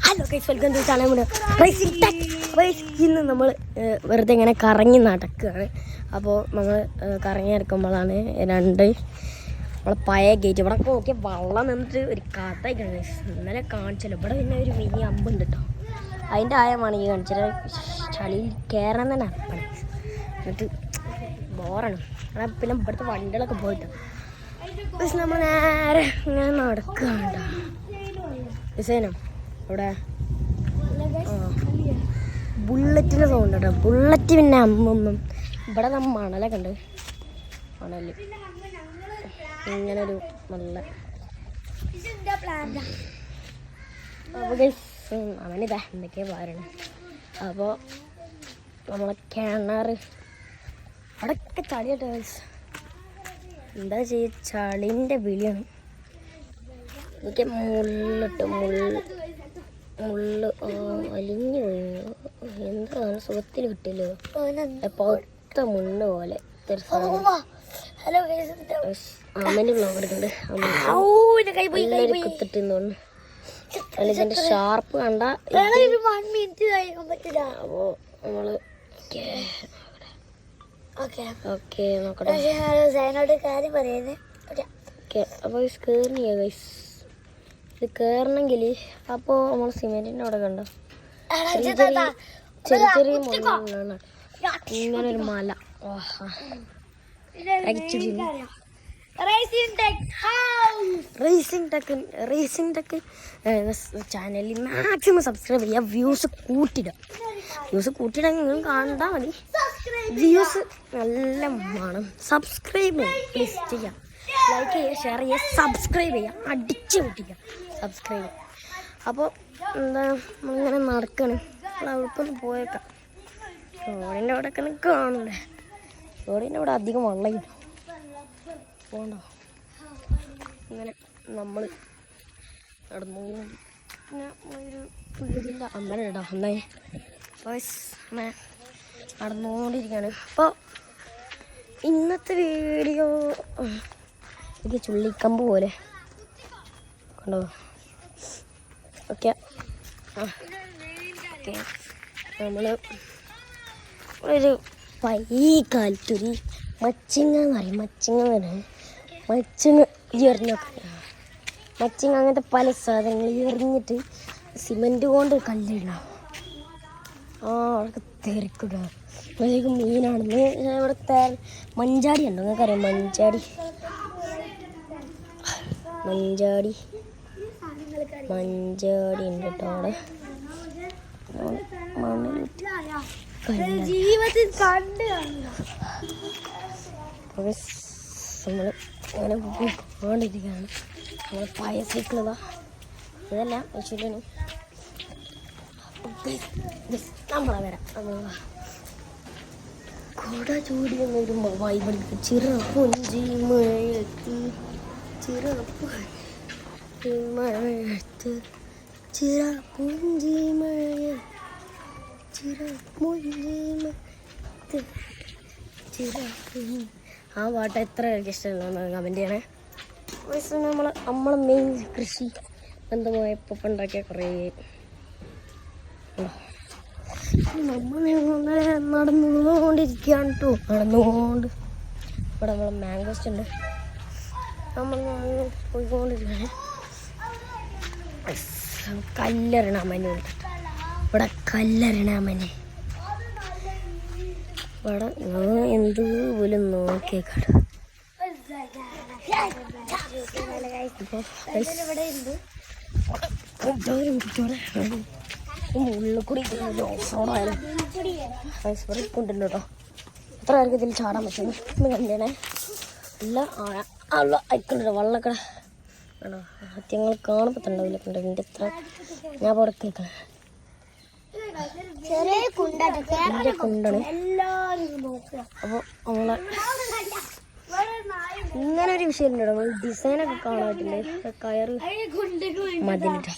Hello guys, welcome to channel racing tech. ഇന്ന് നമ്മൾ വെറുതെ ഇങ്ങനെ കറങ്ങി നടക്കുകയാണ്. അപ്പോൾ നമ്മൾ കറങ്ങി നടക്കുമ്പോഴാണ് നമ്മളെ പഴയ ഗേറ്റ് ഇവിടെ നോക്കിയ വള്ളം നിന്നിട്ട് ഒരു കഥയൊക്കെയാണ് ഗൈസ്. ഇന്നലെ കാണിച്ചല്ലോ. ഇവിടെ പിന്നെ ഒരു മിനി അമ്പുണ്ട് കേട്ടോ. അതിൻ്റെ ആയമാണ് ഈ കാണിച്ചത്. ചളിയിൽ കയറാൻ തന്നെ അപ്പണ്. എന്നിട്ട് ബോറാണ്. പിന്നെ ഇവിടുത്തെ വണ്ടികളൊക്കെ പോയിട്ടോ. പക്ഷെ നമ്മൾ നേരെ ഇങ്ങനെ നടക്കുകയാണ് കേട്ടോ. ഡിസൈനോ ഇവിടെ ബുള്ളറ്റിൻ്റെ സൗണ്ട് കേട്ടോ. ബുള്ളറ്റ് പിന്നെ അമ്മൊന്നും ഇവിടെ നമ്മൾ മണലൊക്കെ ഉണ്ട്. മണല് ഇങ്ങനെ ഒരു നല്ല അവനിതാ എന്തൊക്കെയാ പറയണേ. അപ്പോൾ നമ്മളെ കിണറ് അവിടെയൊക്കെ ചളിയാട്ടോ. എന്താ ചെയ്യുക, ചളിൻ്റെ വിളിയാണ്. എനിക്ക് മുള്ളിട്ട് മുള്ള് അലിഞ്ഞു പോയി. എന്താണ് സുഖത്തിൽ കിട്ടില്ലോ. പൊട്ട മുള്ള പോലെ അമ്മേൻ്റെ ബ്ലോഗ് എടുക്കുന്നുണ്ട്. കുത്തിട്ടെന്ന് അല്ല ഇതിൻ്റെ ഷാർപ്പ് കണ്ട. അപ്പോൾ നമ്മള് ഓക്കെ നോക്കട്ടെ. കാര്യം പറയുന്നത് ഓക്കെ. അപ്പോൾ കയറിയ ഗൈസ്, ഇത് കയറണമെങ്കിൽ അപ്പോൾ നമ്മൾ സിമെന്റിൻ്റെ അവിടെ കണ്ടോ ചെറിയ ചെറിയ മുളകളാണ്. ഇങ്ങനൊരു മല. റേസിംഗ് ടെക് ചാനലിൽ മാക്സിമം സബ്സ്ക്രൈബ് ചെയ്യുക. വ്യൂസ് കൂട്ടിയിടാൻ നിങ്ങൾ കണ്ടാൽ മതി. വ്യൂസ് നല്ല വേണം. സബ്സ്ക്രൈബ് പ്ലീസ് ചെയ്യാം. ലൈക്ക് ചെയ്യുക, ഷെയർ ചെയ്യുക, സബ്സ്ക്രൈബ് ചെയ്യുക, അടിച്ച് പൊട്ടിക്കുക സബ്സ്ക്രൈബ്. അപ്പോൾ എന്താ നമ്മളിങ്ങനെ നടക്കണം. അവിടേക്കൊന്ന് പോയേക്കാം. റോഡിൻ്റെ അവിടെയൊക്കെ കാണണ്ടേ. റോഡിൻ്റെ അവിടെ അധികം വെള്ളം പോകണ്ടോ. ഇങ്ങനെ നമ്മൾ നടന്നു. പിന്നെ ഒരു വീടിൻ്റെ അമ്മനെ കേട്ടോ. ഒന്നായി അങ്ങനെ നടന്നുകൊണ്ടിരിക്കുകയാണ്. അപ്പോൾ ഇന്നത്തെ വീഡിയോ ഇത് ചുള്ളിക്കമ്പ് പോലെ കണ്ടോ. ഓക്കെ ഓക്കെ നമ്മൾ ഒരു ഈ കാലത്തൊരു മച്ചിങ്ങ എന്ന് പറയും. മച്ചിങ്ങ എറിഞ്ഞൊക്കെ മച്ചിങ്ങ അങ്ങനത്തെ പല സാധനങ്ങൾ എറിഞ്ഞിട്ട് സിമെൻറ്റ് കൊണ്ട് കല്ലിടണം. അവിടെയൊക്കെ തെറിക്കുക. അപ്പോഴേക്കും മീനാണെന്ന്. ഇവിടുത്തെ മഞ്ചാടി ഉണ്ടോ നിങ്ങൾക്കറിയാം? മഞ്ചാടി ഉണ്ട് കേട്ടോ. അവിടെ മണ്ണിലിട്ട് നമ്മൾ അങ്ങനെ പോയിക്കൊണ്ടിരിക്കുകയാണ്. നമ്മൾ പഴയ സൈക്കിളതാ ഇതല്ല ശരിയാണ്. നമ്മളെ വരാം. കുട ചൂടി എന്നൊരു വൈബടിക്ക് ചിറപ്പൊഞ്ചി മഴയത്ത് ആ പാട്ട് എത്ര പേർക്ക് ഇഷ്ടമുള്ള കമൻറ്റ് ചെയ്യണേ. നമ്മളെ മെയിൻ കൃഷി ബന്ധമായ ഉപ്പ ഉണ്ടാക്കിയ കുറേ നമ്മൾ നടന്നുകൊണ്ടിരിക്കുകയാണ് കേട്ടോ. നടന്നുകൊണ്ട് ഇവിടെ നമ്മളെ മാംഗോസ്റ്റ് ഉണ്ട്. നമ്മൾ പോയിക്കൊണ്ടിരിക്കുകയാണ്. കല്ലെറിയണമനെ ഇവിടെ കല്ലെറിയണമനെ ഇവിടെ എന്ത് പോലും നോക്കിയേക്കാട്. ഉള്ളിൽ കൂടി ഓഫ്റോഡായാലും കൊണ്ടുണ്ട് കേട്ടോ. എത്ര പേർക്ക് ഇതിൽ ചാടാൻ പറ്റുന്നു ഒന്ന് കണ്ടേണേ. എല്ലാ ഉള്ള അയക്കുന്നുണ്ടോ വള്ളക്കട ആണോ. സത്യങ്ങൾ കാണുമ്പോൾ തന്നെ അതിലൊക്കെ ഉണ്ട്. എൻ്റെ എത്ര ഞാൻ അവിടെ കേൾക്കണം. എൻ്റെ കുണ്ടാണ്. അപ്പോൾ നമ്മളെ ഇങ്ങനെ ഒരു വിഷയം ഉണ്ടോ. നമ്മൾ ഡിസൈനൊക്കെ കാണാൻ പറ്റില്ലേ. കയറ് മതിലിട്ട്